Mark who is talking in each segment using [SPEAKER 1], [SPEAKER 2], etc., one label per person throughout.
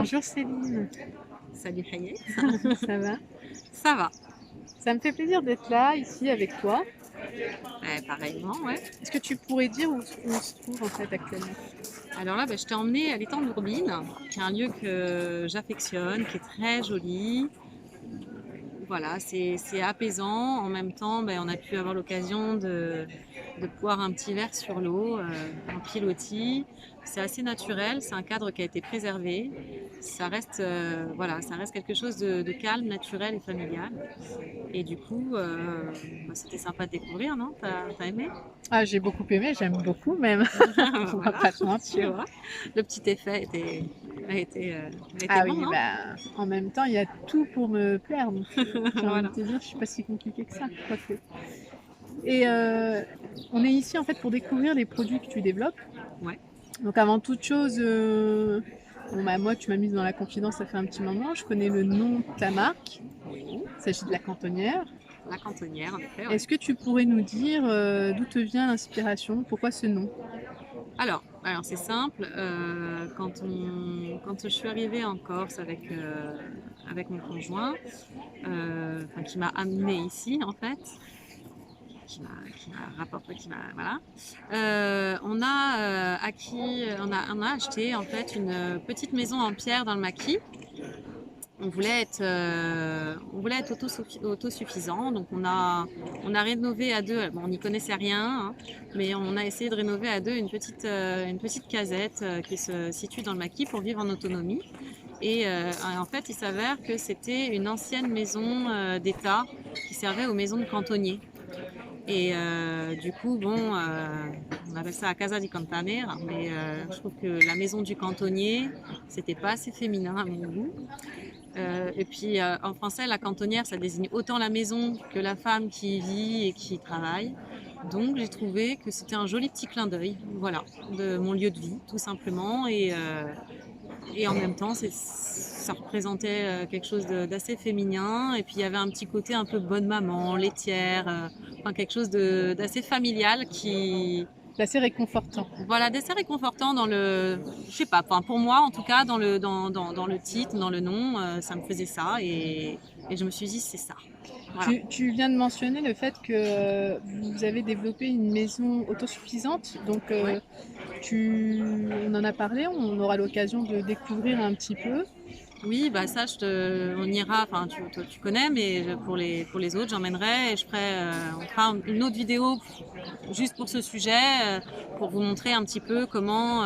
[SPEAKER 1] Bonjour Céline,
[SPEAKER 2] Salut Hayek.
[SPEAKER 1] ça va?
[SPEAKER 2] Ça va.
[SPEAKER 1] Ça me fait plaisir d'être là, ici avec toi.
[SPEAKER 2] Pareillement, ouais.
[SPEAKER 1] Est-ce que tu pourrais dire où on se trouve en fait actuellement?
[SPEAKER 2] Alors là, je t'ai emmené à l'étang d'Ourbine, qui est un lieu que j'affectionne, qui est très joli. Voilà, c'est apaisant. En même temps, on a pu avoir l'occasion de boire un petit verre sur l'eau, en pilotis. C'est assez naturel, c'est un cadre qui a été préservé. Voilà, ça reste quelque chose de calme, naturel et familial. Et du coup, c'était sympa de découvrir, non? T'as aimé?
[SPEAKER 1] Ah, j'ai beaucoup aimé, j'aime beaucoup même, on va
[SPEAKER 2] Voilà,
[SPEAKER 1] pas se
[SPEAKER 2] tu
[SPEAKER 1] mentir.
[SPEAKER 2] vois. Le petit effet a été
[SPEAKER 1] Ah
[SPEAKER 2] bon,
[SPEAKER 1] oui,
[SPEAKER 2] non?
[SPEAKER 1] bah en même temps, il y a tout pour me plaire, donc j'ai envie de
[SPEAKER 2] Voilà.
[SPEAKER 1] te dire, je suis pas si compliquée que ça, quoique. Et on est ici en fait pour découvrir les produits que tu développes.
[SPEAKER 2] Ouais.
[SPEAKER 1] Donc avant toute chose, bon, bah, moi tu m'as mise dans la confidence, ça fait un petit moment, je connais le nom de ta marque,
[SPEAKER 2] Oui.
[SPEAKER 1] il s'agit de la Cantonnière.
[SPEAKER 2] La cantonnière, en effet, ouais.
[SPEAKER 1] Est-ce que tu pourrais nous dire d'où te vient l'inspiration? Pourquoi ce nom?
[SPEAKER 2] Alors c'est simple. Quand je suis arrivée en Corse avec mon conjoint, qui m'a amenée ici en fait, qui m'a rapporté, voilà. On a acheté en fait une petite maison en pierre dans le maquis. On voulait être autosuffisant, donc on a rénové à deux. Bon, on n'y connaissait rien, hein, mais on a essayé de rénover à deux une petite casette qui se situe dans le maquis pour vivre en autonomie. Et en fait, il s'avère que c'était une ancienne maison d'État qui servait aux maisons de cantonniers. Et du coup, on appelle ça la Casa di Cantanera, mais je trouve que la maison du cantonnier, c'était pas assez féminin à mon goût. Et puis en français, la cantonnière, ça désigne autant la maison que la femme qui y vit et qui y travaille. Donc j'ai trouvé que c'était un joli petit clin d'œil, voilà, de mon lieu de vie, tout simplement. Et en même temps, ça représentait quelque chose d'assez féminin. Et puis il y avait un petit côté un peu bonne maman, laitière, enfin quelque chose d'assez familial qui,
[SPEAKER 1] C'est assez réconfortant.
[SPEAKER 2] voilà, d'assez réconfortant dans le, je sais pas, enfin, pour moi en tout cas, dans le titre, dans le nom, ça me faisait ça et je me suis dit c'est ça. Voilà.
[SPEAKER 1] Tu viens de mentionner le fait que vous avez développé une maison autosuffisante, donc
[SPEAKER 2] Ouais.
[SPEAKER 1] on en a parlé, on aura l'occasion de découvrir un petit peu.
[SPEAKER 2] Oui, bah ça, on ira, enfin toi, tu connais, mais pour les autres, j'emmènerai et on fera une autre vidéo juste pour ce sujet, pour vous montrer un petit peu comment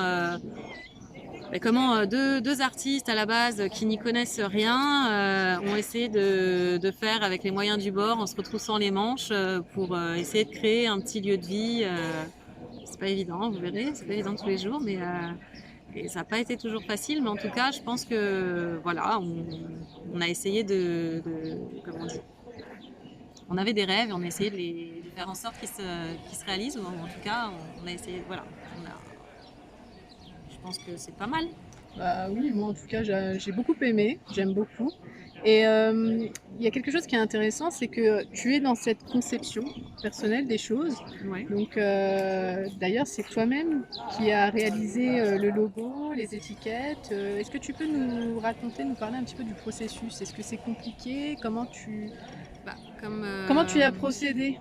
[SPEAKER 2] deux artistes à la base qui n'y connaissent rien ont essayé de faire avec les moyens du bord en se retroussant les manches pour essayer de créer un petit lieu de vie. C'est pas évident, vous verrez, c'est pas évident tous les jours, et ça n'a pas été toujours facile, mais en tout cas, je pense que voilà, on a essayé comment on dit, on avait des rêves et on a essayé de faire en sorte qu'ils se réalisent, ou en tout cas, on a essayé, voilà, je pense que c'est pas mal.
[SPEAKER 1] Bah oui, moi en tout cas j'ai beaucoup aimé, j'aime beaucoup. Et il y a quelque chose qui est intéressant, c'est que tu es dans cette conception personnelle des choses.
[SPEAKER 2] Ouais.
[SPEAKER 1] Donc d'ailleurs c'est toi-même qui as réalisé le logo, les étiquettes. Est-ce que tu peux nous raconter, nous parler un petit peu du processus? Est-ce que c'est compliqué?
[SPEAKER 2] Bah, comme,
[SPEAKER 1] Comment tu as
[SPEAKER 2] euh,
[SPEAKER 1] procédé?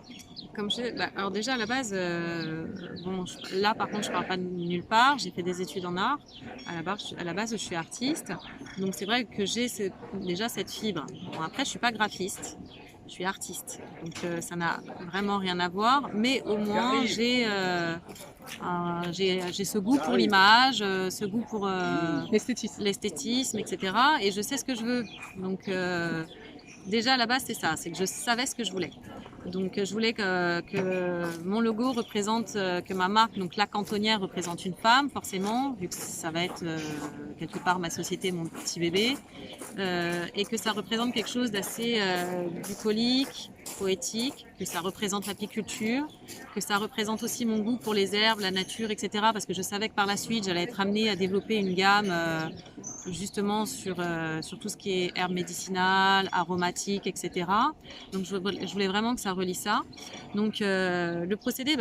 [SPEAKER 2] alors déjà à la base, là par contre je pars pas de nulle part, j'ai fait des études en art. À la base je suis artiste, donc c'est vrai que déjà cette fibre. Bon, après je suis pas graphiste, je suis artiste, donc ça n'a vraiment rien à voir, mais au moins j'ai ce goût pour l'image, ce goût pour
[SPEAKER 1] L'esthétisme.
[SPEAKER 2] l'esthétisme, etc. Et je sais ce que je veux. Donc déjà à la base c'est ça, c'est que je savais ce que je voulais. Donc je voulais que mon logo représente, que ma marque, donc la cantonnière, représente une femme forcément, vu que ça va être quelque part ma société, mon petit bébé, et que ça représente quelque chose d'assez bucolique, poétique, que ça représente l'apiculture, que ça représente aussi mon goût pour les herbes, la nature, etc. Parce que je savais que par la suite j'allais être amenée à développer une gamme justement sur tout ce qui est herbes médicinales, aromatiques, etc. Donc je voulais vraiment que ça relie ça. Donc le procédé,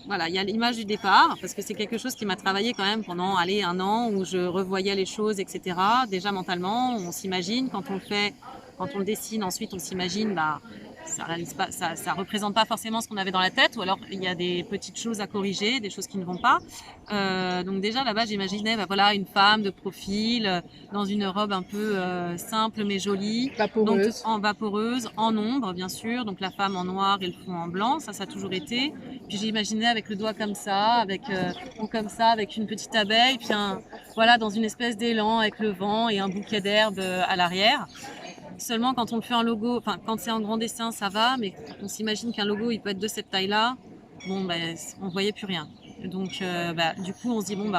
[SPEAKER 2] voilà, il y a l'image du départ, parce que c'est quelque chose qui m'a travaillé quand même pendant un an, où je revoyais les choses, etc. Déjà mentalement, on s'imagine, quand on le fait, quand on le dessine, ensuite on s'imagine, ça réalise pas, ça représente pas forcément ce qu'on avait dans la tête, ou alors il y a des petites choses à corriger, des choses qui ne vont pas. Donc déjà là-bas, j'imaginais voilà, une femme de profil, dans une robe un peu simple mais jolie, donc
[SPEAKER 1] Vaporeuse.
[SPEAKER 2] en vaporeuse, en ombre bien sûr, donc la femme en noir et le fond en blanc, ça a toujours été. Puis j'imaginais avec le doigt comme ça, ou comme ça, avec une petite abeille, puis voilà, dans une espèce d'élan avec le vent et un bouquet d'herbe à l'arrière. Seulement quand on le fait en logo, enfin quand c'est en grand dessin ça va, mais on s'imagine qu'un logo il peut être de cette taille-là, bon on voyait plus rien. Donc du coup on se dit on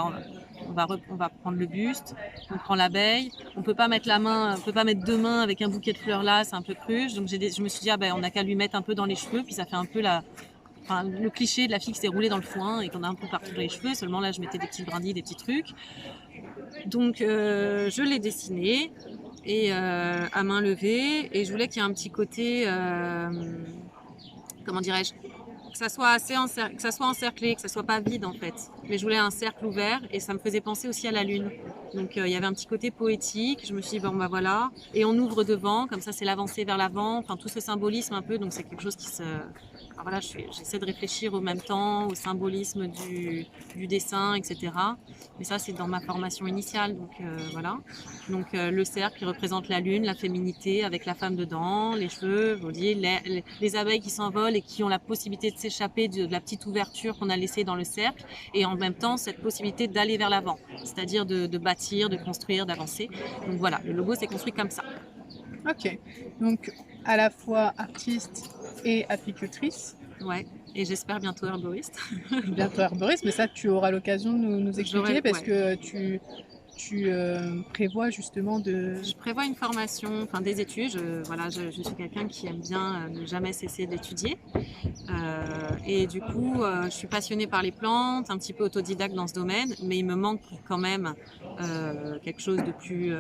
[SPEAKER 2] va prendre le buste, on prend l'abeille, on peut pas mettre deux mains avec un bouquet de fleurs là, c'est un peu cruche. Donc je me suis dit on n'a qu'à lui mettre un peu dans les cheveux, puis ça fait un peu le cliché de la fille qui s'est roulée dans le foin et qu'on a un peu partout dans les cheveux. Seulement là je mettais des petites brindilles, des petits trucs. Donc je l'ai dessiné et à main levée, et je voulais qu'il y ait un petit côté comment dirais-je, que ça soit encerclé, que ça soit pas vide en fait, mais je voulais un cercle ouvert, et ça me faisait penser aussi à la lune. Donc il y avait un petit côté poétique. Je me suis dit voilà, et on ouvre devant, comme ça c'est l'avancée vers l'avant, enfin tout ce symbolisme un peu. Donc c'est quelque chose qui voilà, j'essaie de réfléchir au même temps au symbolisme du dessin, etc. Mais ça c'est dans ma formation initiale, donc voilà. Donc le cercle qui représente la lune, la féminité avec la femme dedans, les cheveux, vous voyez, les abeilles qui s'envolent et qui ont la possibilité de s'échapper de la petite ouverture qu'on a laissée dans le cercle, et en même temps cette possibilité d'aller vers l'avant, c'est-à-dire de bâtir, de construire, d'avancer. Donc voilà, le logo s'est construit comme ça.
[SPEAKER 1] Ok, donc à la fois artiste et apicultrice.
[SPEAKER 2] Ouais, et j'espère bientôt herboriste.
[SPEAKER 1] Bientôt herboriste, mais ça tu auras l'occasion de nous expliquer, parce que tu prévois justement de...
[SPEAKER 2] Je prévois une formation, enfin des études. Voilà, je suis quelqu'un qui aime bien ne jamais cesser d'étudier. Et du coup, je suis passionnée par les plantes, un petit peu autodidacte dans ce domaine, mais il me manque quand même quelque chose de plus...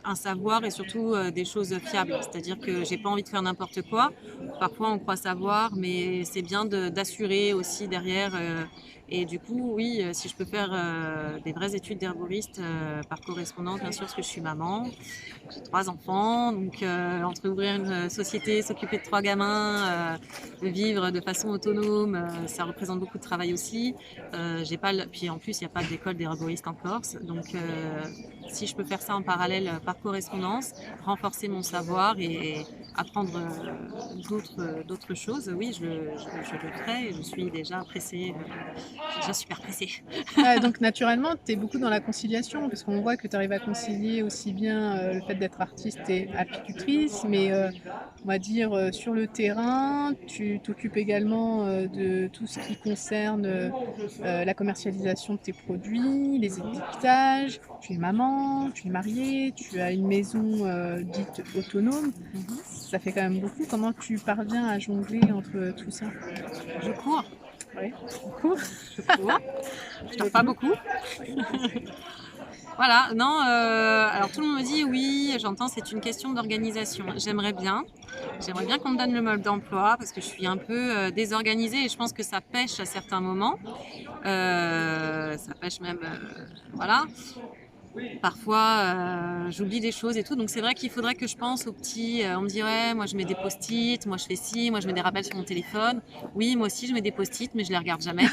[SPEAKER 2] un savoir, et surtout des choses fiables. C'est-à-dire que j'ai pas envie de faire n'importe quoi. Parfois, on croit savoir, mais c'est bien d'assurer aussi derrière. Et du coup, oui, si je peux faire des vraies études d'herboriste par correspondance, bien sûr, parce que je suis maman, j'ai 3 enfants, donc entre ouvrir une société, s'occuper de 3 gamins, vivre de façon autonome, ça représente beaucoup de travail aussi. Puis en plus, il n'y a pas d'école d'herboriste en Corse, donc si je peux faire ça en parallèle par correspondance, renforcer mon savoir et apprendre d'autres choses, oui, je le ferai, et je suis déjà pressée. Déjà super pressée.
[SPEAKER 1] Donc naturellement, tu es beaucoup dans la conciliation, parce qu'on voit que tu arrives à concilier aussi bien le fait d'être artiste et apicultrice, mais on va dire sur le terrain, tu t'occupes également de tout ce qui concerne la commercialisation de tes produits, les étiquetages, tu es maman, tu es mariée, tu as une maison dite autonome. Ça fait quand même beaucoup. Comment tu parviens à jongler entre tout ça?
[SPEAKER 2] Je cours.
[SPEAKER 1] Oui.
[SPEAKER 2] Je cours. Je dors pas beaucoup. Voilà, non, alors tout le monde me dit oui, j'entends, c'est une question d'organisation. J'aimerais bien qu'on me donne le mode d'emploi, parce que je suis un peu désorganisée, et je pense que ça pêche à certains moments. Ça pêche même, voilà. Parfois, j'oublie des choses et tout. Donc c'est vrai qu'il faudrait que je pense aux petits. On me dirait, moi je mets des post-it, moi je fais ci, moi je mets des rappels sur mon téléphone. Oui, moi aussi je mets des post-it, mais je les regarde jamais.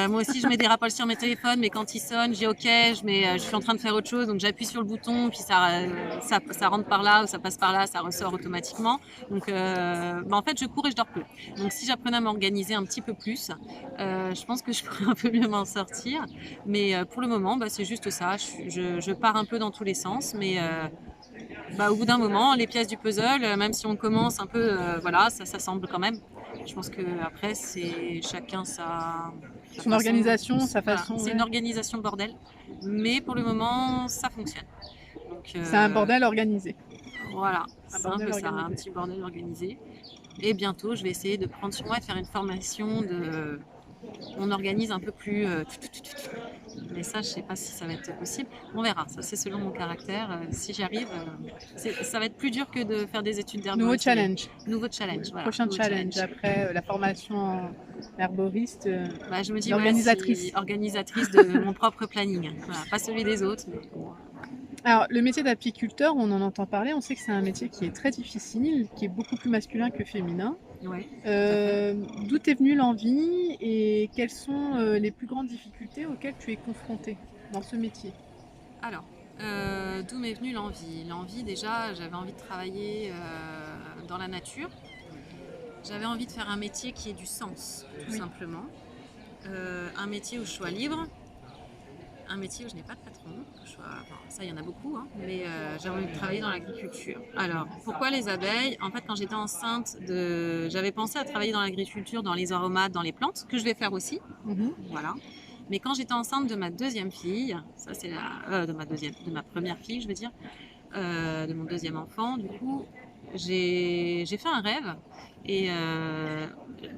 [SPEAKER 2] Moi aussi je mets des rappels sur mes téléphones, mais quand ils sonnent, j'ai OK, je suis en train de faire autre chose, donc j'appuie sur le bouton, puis ça rentre par là, ou ça passe par là, ça ressort automatiquement. Donc en fait je cours et je dors peu. Donc si j'apprenais à m'organiser un petit peu plus, je pense que je pourrais un peu mieux m'en sortir. Mais pour le moment, c'est juste ça. Je pars un peu dans tous les sens, mais au bout d'un moment, les pièces du puzzle, même si on commence un peu, voilà, ça s'assemble quand même. Je pense que après, c'est chacun
[SPEAKER 1] son organisation, sa façon.
[SPEAKER 2] C'est une organisation bordel, mais pour le moment, ça fonctionne.
[SPEAKER 1] C'est un bordel organisé.
[SPEAKER 2] Voilà, c'est un peu ça, un petit bordel organisé. Et bientôt, je vais essayer de prendre sur moi et faire une formation on organise un peu plus Mais ça, je sais pas si ça va être possible. On verra. Ça, c'est selon mon caractère. Si j'y arrive, ça va être plus dur que de faire des études
[SPEAKER 1] Nouveau
[SPEAKER 2] d'herboriste.
[SPEAKER 1] challenge.
[SPEAKER 2] Nouveau challenge, voilà.
[SPEAKER 1] Prochain
[SPEAKER 2] Nouveau
[SPEAKER 1] challenge après la formation en herboriste,
[SPEAKER 2] Bah, je me dis, voilà,
[SPEAKER 1] l'organisatrice.
[SPEAKER 2] organisatrice de mon propre planning. Voilà, pas celui des autres. Mais bon.
[SPEAKER 1] Alors, le métier d'apiculteur, on en entend parler, on sait que c'est un métier qui est très difficile, qui est beaucoup plus masculin que féminin.
[SPEAKER 2] Ouais, tout à fait.
[SPEAKER 1] D'où t'es venue l'envie et quelles sont les plus grandes difficultés auxquelles tu es confrontée dans ce métier?
[SPEAKER 2] Alors, d'où m'est venue l'envie? L'envie, déjà, j'avais envie de travailler dans la nature. J'avais envie de faire un métier qui ait du sens, tout
[SPEAKER 1] Oui.
[SPEAKER 2] simplement. Un métier où je sois libre, un métier où je n'ai pas de patron, ça il y en a beaucoup, hein, mais j'avais envie de travailler dans l'agriculture. Alors, pourquoi les abeilles? En fait, quand j'étais enceinte, j'avais pensé à travailler dans l'agriculture, dans les aromates, dans les plantes, que je vais faire aussi, voilà. Mais quand j'étais enceinte de ma deuxième fille, ça c'est de ma première fille, je veux dire, de mon deuxième enfant, du coup, j'ai fait un rêve. Et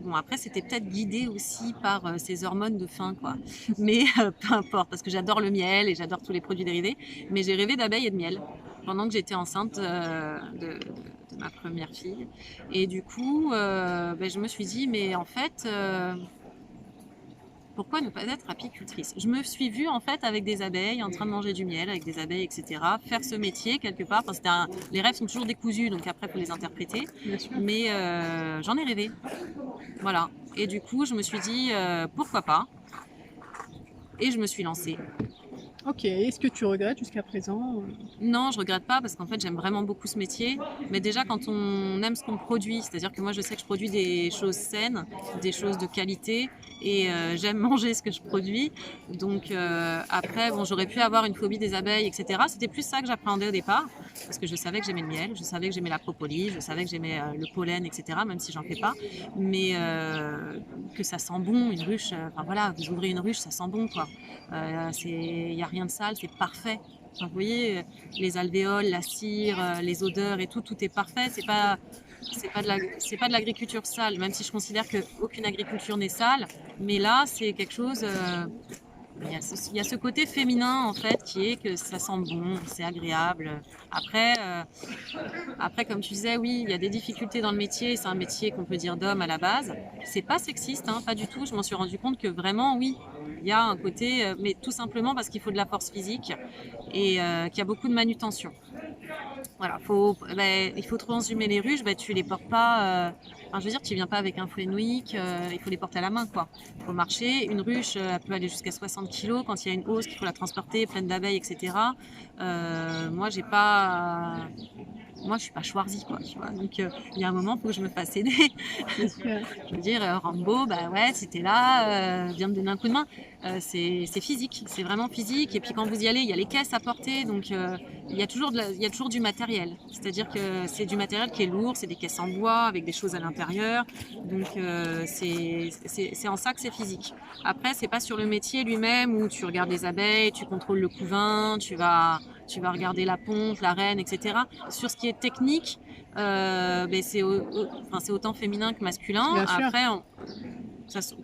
[SPEAKER 2] bon, après, c'était peut-être guidé aussi par ces hormones de faim, quoi. Mais peu importe, parce que j'adore le miel et j'adore tous les produits dérivés. Mais j'ai rêvé d'abeilles et de miel pendant que j'étais enceinte de ma première fille. Et du coup, ben, je me suis dit, mais en fait, pourquoi ne pas être apicultrice? Je me suis vue en fait avec des abeilles, en train de manger du miel, avec des abeilles, etc. Faire ce métier quelque part. Enfin, les rêves sont toujours décousus, donc après, il faut les interpréter.
[SPEAKER 1] Bien sûr.
[SPEAKER 2] Mais j'en ai rêvé. Voilà. Et du coup, je me suis dit, pourquoi pas? Et je me suis lancée.
[SPEAKER 1] Ok, est-ce que tu regrettes jusqu'à présent?
[SPEAKER 2] Non, je regrette pas parce qu'en fait j'aime vraiment beaucoup ce métier. Mais déjà quand on aime ce qu'on produit, c'est-à-dire que moi je sais que je produis des choses saines, des choses de qualité et j'aime manger ce que je produis. Donc après, bon, j'aurais pu avoir une phobie des abeilles, etc. C'était plus ça que j'appréhendais au départ parce que je savais que j'aimais le miel, je savais que j'aimais la propolis, je savais que j'aimais le pollen, etc. Même si j'en fais pas, mais que ça sent bon une ruche. Enfin voilà, vous ouvrez une ruche, ça sent bon quoi. Il n'y a rien de sale, c'est parfait. Enfin, vous voyez, les alvéoles, la cire, les odeurs et tout, tout est parfait. C'est pas de l'agriculture sale, même si je considère qu'aucune agriculture n'est sale. Mais là, c'est quelque chose. Il y a ce côté féminin en fait qui est que ça sent bon, c'est agréable. Après, comme tu disais, oui, il y a des difficultés dans le métier. C'est un métier qu'on peut dire d'homme à la base. C'est pas sexiste, hein, pas du tout. Je m'en suis rendu compte que vraiment, oui, il y a un côté, mais tout simplement parce qu'il faut de la force physique et qu'il y a beaucoup de manutention. Voilà, il faut transhumer les ruches, tu les portes pas. Enfin, je veux dire, tu viens pas avec un Fenwick, il faut les porter à la main, quoi. Il faut marcher. Une ruche, elle peut aller jusqu'à 60 kilos quand il y a une hausse, qu'il faut la transporter, pleine d'abeilles, etc. Moi, j'ai pas. Moi, je suis pas Schwarzy, quoi, tu vois. Donc, il y a un moment, il faut que je me fasse aider. Je veux dire, Rambo, bah ouais, si t'es là, viens me donner un coup de main. C'est physique, c'est vraiment physique. Et puis quand vous y allez, il y a les caisses à porter, donc il y a toujours du matériel. C'est-à-dire que c'est du matériel qui est lourd, c'est des caisses en bois avec des choses à l'intérieur. Donc c'est en ça que c'est physique. Après, c'est pas sur le métier lui-même où tu regardes les abeilles, tu contrôles le couvain, tu vas regarder la ponte, la reine, etc. Sur ce qui est technique, c'est autant féminin que masculin.
[SPEAKER 1] Bien sûr.
[SPEAKER 2] Après,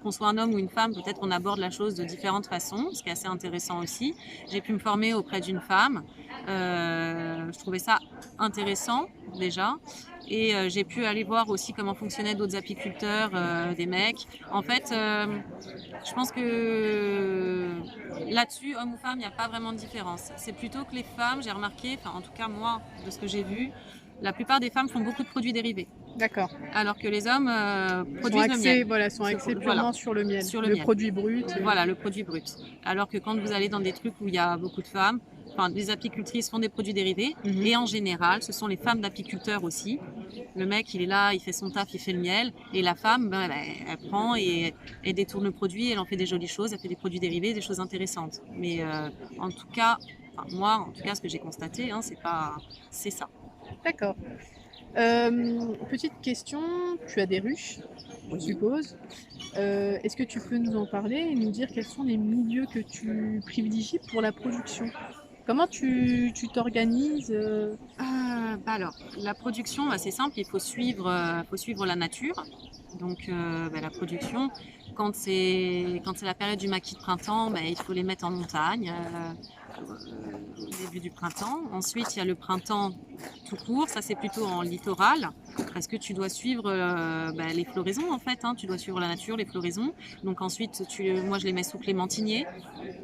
[SPEAKER 2] qu'on soit un homme ou une femme, peut-être on aborde la chose de différentes façons, ce qui est assez intéressant aussi. J'ai pu me former auprès d'une femme. Je trouvais ça intéressant déjà. Et j'ai pu aller voir aussi comment fonctionnaient d'autres apiculteurs, des mecs. En fait, je pense que là-dessus, homme ou femme, il n'y a pas vraiment de différence. C'est plutôt que les femmes, j'ai remarqué, enfin en tout cas moi, de ce que j'ai vu, la plupart des femmes font beaucoup de produits dérivés.
[SPEAKER 1] D'accord.
[SPEAKER 2] Alors que les hommes produisent le miel.
[SPEAKER 1] Voilà, sont axés purement sur le miel,
[SPEAKER 2] sur le miel.
[SPEAKER 1] produit brut.
[SPEAKER 2] Voilà, le produit brut. Alors que quand vous allez dans des trucs où il y a beaucoup de femmes, les apicultrices font des produits dérivés, et en général, ce sont les femmes d'apiculteurs aussi. Le mec, il est là, il fait son taf, il fait le miel, et la femme, elle prend et détourne le produit, elle en fait des jolies choses, elle fait des produits dérivés, des choses intéressantes. Mais en tout cas, moi, ce que j'ai constaté, hein, c'est ça.
[SPEAKER 1] D'accord. Petite question, tu as des ruches, je suppose. Est-ce que tu peux nous en parler et nous dire quels sont les milieux que tu privilégies pour la production? Comment tu t'organises?
[SPEAKER 2] Alors, la production, c'est simple, faut suivre la nature. Donc, la production, quand c'est la période du maquis de printemps, il faut les mettre en montagne au début du printemps. Ensuite, il y a le printemps tout court, ça c'est plutôt en littoral, parce que tu dois suivre les floraisons en fait, hein. Tu dois suivre la nature, les floraisons. Donc ensuite, moi je les mets sous clémentinier.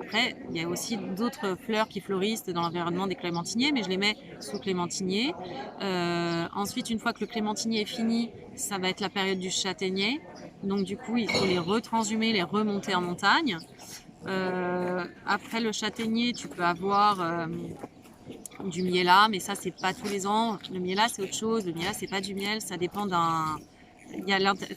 [SPEAKER 2] Après, il y a aussi d'autres fleurs qui fleurissent dans l'environnement des clémentiniers, mais je les mets sous clémentinier. Ensuite, une fois que le clémentinier est fini, ça va être la période du châtaignier. Donc du coup, il faut les retranshumer, les remonter en montagne. Après le châtaignier, tu peux avoir du miela, mais ça, c'est pas tous les ans. Le miela, c'est autre chose. Le miela, c'est pas du miel, ça dépend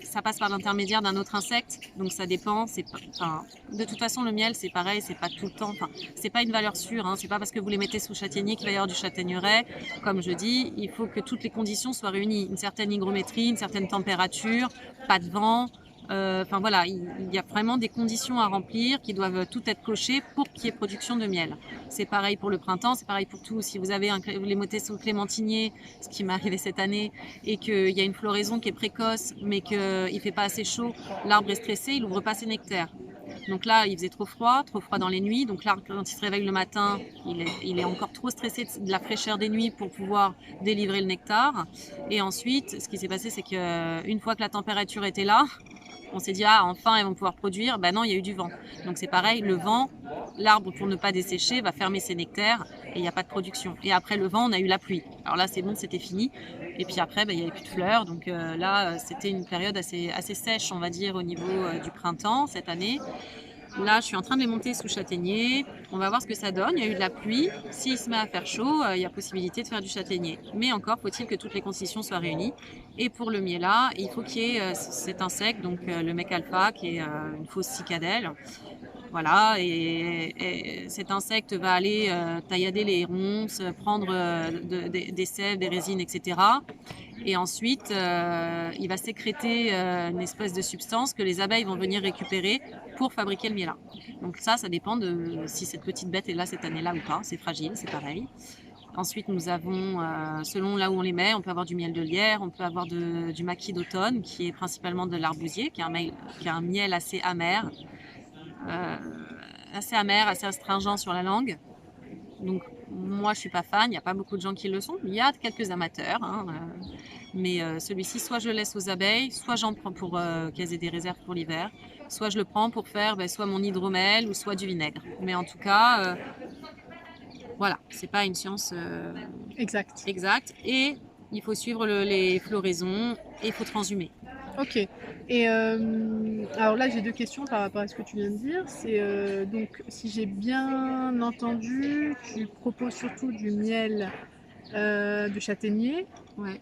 [SPEAKER 2] ça passe par l'intermédiaire d'un autre insecte, donc ça dépend. De toute façon, le miel, c'est pareil, c'est pas tout le temps. Enfin, c'est pas une valeur sûre. Hein. C'est pas parce que vous les mettez sous châtaignier qu'il va y avoir du châtaigneret. Comme je dis, il faut que toutes les conditions soient réunies. Une certaine hygrométrie, une certaine température, pas de vent. Voilà, il y a vraiment des conditions à remplir qui doivent tout être cochées pour qu'il y ait production de miel. C'est pareil pour le printemps, c'est pareil pour tout. Si vous avez les mettez sous clémentinier, ce qui m'est arrivé cette année, et qu'il y a une floraison qui est précoce, mais qu'il ne fait pas assez chaud, l'arbre est stressé, il n'ouvre pas ses nectaires. Donc là, il faisait trop froid dans les nuits. Donc l'arbre, quand il se réveille le matin, il est encore trop stressé de la fraîcheur des nuits pour pouvoir délivrer le nectar. Et ensuite, ce qui s'est passé, c'est qu'une fois que la température était là, on s'est dit, enfin, ils vont pouvoir produire. Ben non, il y a eu du vent. Donc c'est pareil, le vent, l'arbre, pour ne pas dessécher, va fermer ses nectaires et il n'y a pas de production. Et après le vent, on a eu la pluie. Alors là, c'est bon, c'était fini. Et puis après, il n'y avait plus de fleurs. Donc là, c'était une période assez sèche, on va dire, au niveau du printemps cette année. Là, je suis en train de les monter sous châtaignier. On va voir ce que ça donne. Il y a eu de la pluie. S'il se met à faire chaud, il y a possibilité de faire du châtaignier. Mais encore faut-il que toutes les conditions soient réunies. Et pour le miela, il faut qu'il y ait cet insecte, donc le mec alpha, qui est une fausse cicadelle. Voilà, et cet insecte va aller taillader les ronces, prendre des sèves, des résines, etc. Et ensuite, il va sécréter une espèce de substance que les abeilles vont venir récupérer pour fabriquer le miel. Donc ça dépend de si cette petite bête est là cette année-là ou pas. C'est fragile, c'est pareil. Ensuite, nous avons, selon là où on les met, on peut avoir du miel de lierre, on peut avoir du maquis d'automne, qui est principalement de l'arbousier, qui a un miel assez amer, assez astringent sur la langue. Donc moi je suis pas fan, il n'y a pas beaucoup de gens qui le sont, il y a quelques amateurs, hein, mais celui-ci, soit je le laisse aux abeilles, soit j'en prends pour qu'elles aient des réserves pour l'hiver, soit je le prends pour faire soit mon hydromel ou soit du vinaigre. Mais en tout cas, voilà, c'est pas une science
[SPEAKER 1] Exact.
[SPEAKER 2] Et il faut suivre les floraisons et il faut transhumer.
[SPEAKER 1] Ok. Et alors là, j'ai deux questions par rapport à ce que tu viens de dire. C'est donc, si j'ai bien entendu, tu proposes surtout du miel de châtaignier,
[SPEAKER 2] Ouais.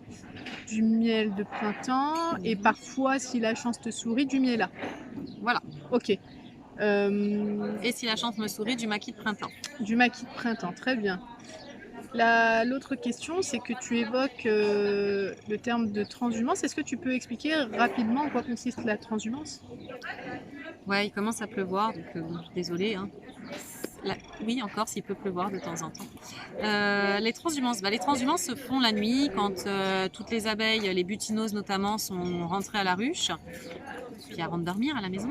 [SPEAKER 1] du miel de printemps et parfois, si la chance te sourit, du miela.
[SPEAKER 2] Voilà.
[SPEAKER 1] Ok.
[SPEAKER 2] Et si la chance me sourit, du maquis de printemps.
[SPEAKER 1] Du maquis de printemps, très bien. L'autre question, c'est que tu évoques le terme de transhumance. Est-ce que tu peux expliquer rapidement en quoi consiste la transhumance?
[SPEAKER 2] Ouais, il commence à pleuvoir, donc désolée. Hein. Oui, encore s'il peut pleuvoir de temps en temps. Les transhumances, les transhumances se font la nuit quand toutes les abeilles, les butinoses notamment, sont rentrées à la ruche, puis avant de dormir à la maison.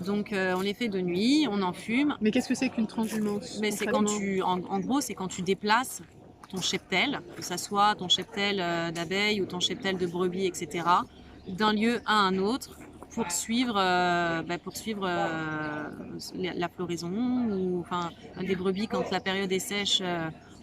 [SPEAKER 2] Donc on les fait de nuit, on en fume.
[SPEAKER 1] Mais qu'est-ce que c'est qu'une transhumance?
[SPEAKER 2] Mais c'est quand en gros, c'est quand tu déplaces ton cheptel, que ce soit ton cheptel d'abeilles ou ton cheptel de brebis, etc., d'un lieu à un autre pour suivre la floraison ou des brebis quand la période est sèche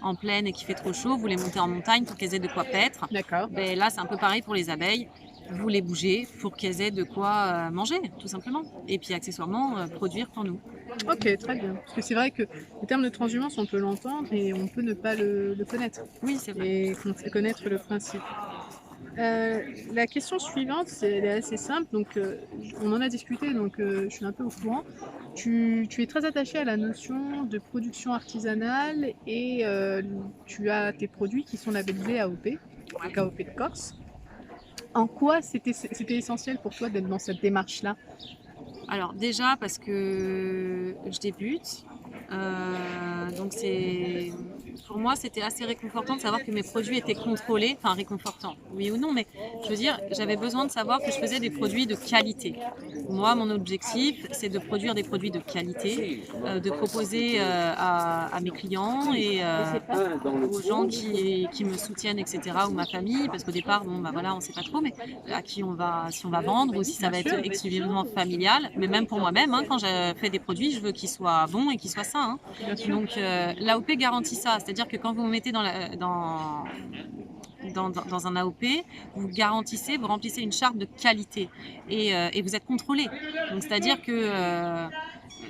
[SPEAKER 2] en plaine et qu'il fait trop chaud, vous les montez en montagne pour qu'elles aient de quoi paître.
[SPEAKER 1] D'accord.
[SPEAKER 2] Là, c'est un peu pareil pour les abeilles. Vous les bougez pour qu'elles aient de quoi manger, tout simplement. Et puis accessoirement, produire pour nous.
[SPEAKER 1] Ok, très bien. Parce que c'est vrai que le terme de transhumance, on peut l'entendre et on peut ne pas le connaître.
[SPEAKER 2] Oui, c'est vrai.
[SPEAKER 1] Et connaître le principe. La question suivante, elle est assez simple. Donc, on en a discuté, donc je suis un peu au courant. Tu es très attaché à la notion de production artisanale et tu as tes produits qui sont labellisés AOP, AOP de Corse. En quoi c'était essentiel pour toi d'être dans cette démarche-là?
[SPEAKER 2] Alors déjà parce que je débute Donc pour moi, c'était assez réconfortant de savoir que mes produits étaient contrôlés. Enfin, réconfortant, oui ou non, mais je veux dire, j'avais besoin de savoir que je faisais des produits de qualité. Moi, mon objectif, c'est de produire des produits de qualité, de proposer à mes clients et aux gens qui me soutiennent, etc., ou ma famille, parce qu'au départ, bon, bah voilà, on sait pas trop, mais à qui on va, si on va vendre ou si ça va être exclusivement familial. Mais même pour moi-même, hein, quand je fais des produits, je veux qu'ils soient bons et qu'ils soient sains. Hein. Donc l'AOP garantit ça, c'est-à-dire que quand vous vous mettez dans un AOP, vous garantissez, vous remplissez une charte de qualité et vous êtes contrôlé. Donc c'est-à-dire que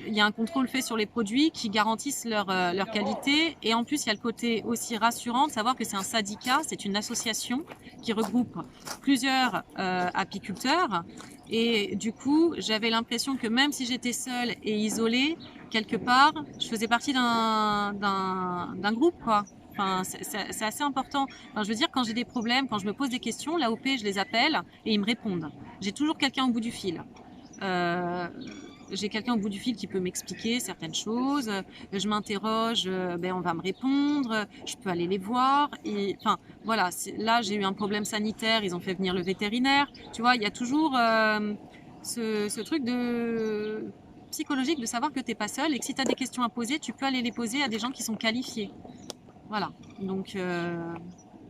[SPEAKER 2] il y a un contrôle fait sur les produits qui garantissent leur qualité et en plus il y a le côté aussi rassurant de savoir que c'est un syndicat, c'est une association qui regroupe plusieurs apiculteurs et du coup j'avais l'impression que même si j'étais seule et isolée, quelque part je faisais partie d'un groupe quoi. Enfin, c'est assez important. Enfin, je veux dire, quand j'ai des problèmes, quand je me pose des questions, l'AOP, je les appelle et ils me répondent. J'ai toujours quelqu'un au bout du fil. J'ai quelqu'un au bout du fil qui peut m'expliquer certaines choses. Je m'interroge, ben on va me répondre. Je peux aller les voir. Et, enfin, voilà. Là, j'ai eu un problème sanitaire. Ils ont fait venir le vétérinaire. Tu vois, il y a toujours ce truc de psychologique de savoir que tu n'es pas seul et que si tu as des questions à poser, tu peux aller les poser à des gens qui sont qualifiés. Voilà, donc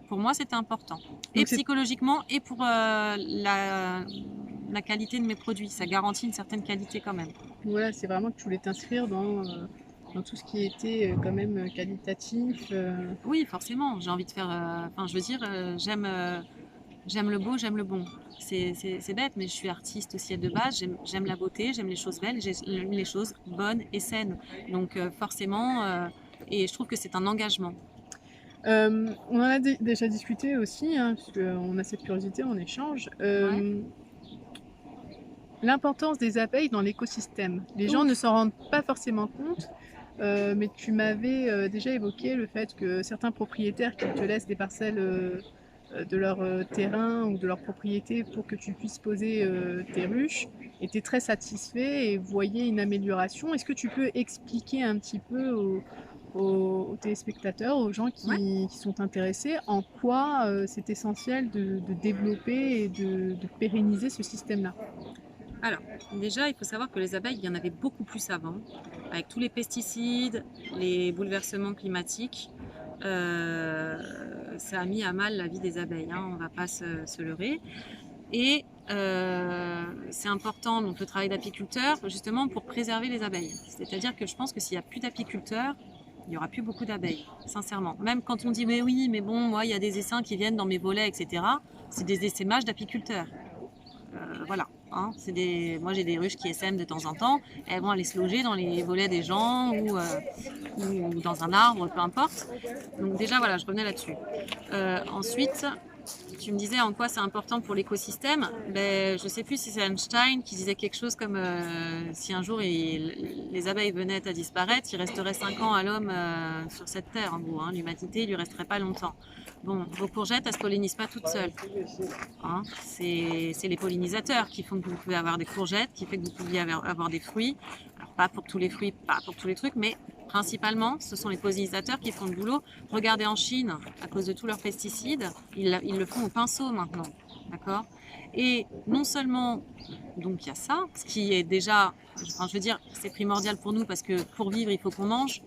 [SPEAKER 2] pour moi c'était important. Et psychologiquement et pour la qualité de mes produits, ça garantit une certaine qualité quand même.
[SPEAKER 1] Voilà, c'est vraiment que tu voulais t'inscrire dans tout ce qui était quand même qualitatif.
[SPEAKER 2] Oui, forcément, j'ai envie de faire, enfin je veux dire, j'aime le beau, j'aime le bon. C'est bête, mais je suis artiste aussi de base, j'aime la beauté, j'aime les choses belles, j'aime les choses bonnes et saines. Donc forcément, et je trouve que c'est un engagement.
[SPEAKER 1] On en a déjà discuté aussi, hein, parce qu'on a cette curiosité, on échange.
[SPEAKER 2] Ouais.
[SPEAKER 1] L'importance des abeilles dans l'écosystème. Les gens ne s'en rendent pas forcément compte, mais tu m'avais déjà évoqué le fait que certains propriétaires qui te laissent des parcelles de leur terrain ou de leur propriété pour que tu puisses poser tes ruches étaient très satisfaits et voyaient une amélioration. Est-ce que tu peux expliquer un petit peu aux téléspectateurs, aux gens qui sont intéressés, en quoi c'est essentiel de développer et de pérenniser ce système-là?
[SPEAKER 2] Alors, déjà, il faut savoir que les abeilles, il y en avait beaucoup plus avant, avec tous les pesticides, les bouleversements climatiques. Ça a mis à mal la vie des abeilles, hein, on ne va pas se leurrer. Et c'est important, donc, le travail d'apiculteur, justement, pour préserver les abeilles. C'est-à-dire que je pense que s'il n'y a plus d'apiculteurs, il n'y aura plus beaucoup d'abeilles, sincèrement. Même quand on dit, mais oui, mais bon, moi, il y a des essaims qui viennent dans mes volets, etc., c'est des essaimages d'apiculteurs. Voilà. Hein, moi j'ai des ruches qui essaiment de temps en temps, elles vont aller se loger dans les volets des gens ou dans un arbre, peu importe. Donc déjà voilà, je revenais là-dessus. Ensuite, tu me disais en quoi c'est important pour l'écosystème. Ben, je ne sais plus si c'est Einstein qui disait quelque chose comme si un jour les abeilles venaient à disparaître, il resterait 5 ans à l'homme sur cette terre en gros. Hein, l'humanité, il lui resterait pas longtemps. Bon, vos courgettes, elles ne se pollinisent pas toutes seules. Hein, c'est les pollinisateurs qui font que vous pouvez avoir des courgettes, qui fait que vous pouviez avoir des fruits. Alors, pas pour tous les fruits, pas pour tous les trucs, mais principalement, ce sont les pollinisateurs qui font le boulot. Regardez en Chine, à cause de tous leurs pesticides, ils le font au pinceau maintenant. D'accord ? Et non seulement, donc il y a ça, ce qui est déjà, enfin, je veux dire, c'est primordial pour nous parce que pour vivre, il faut qu'on mange.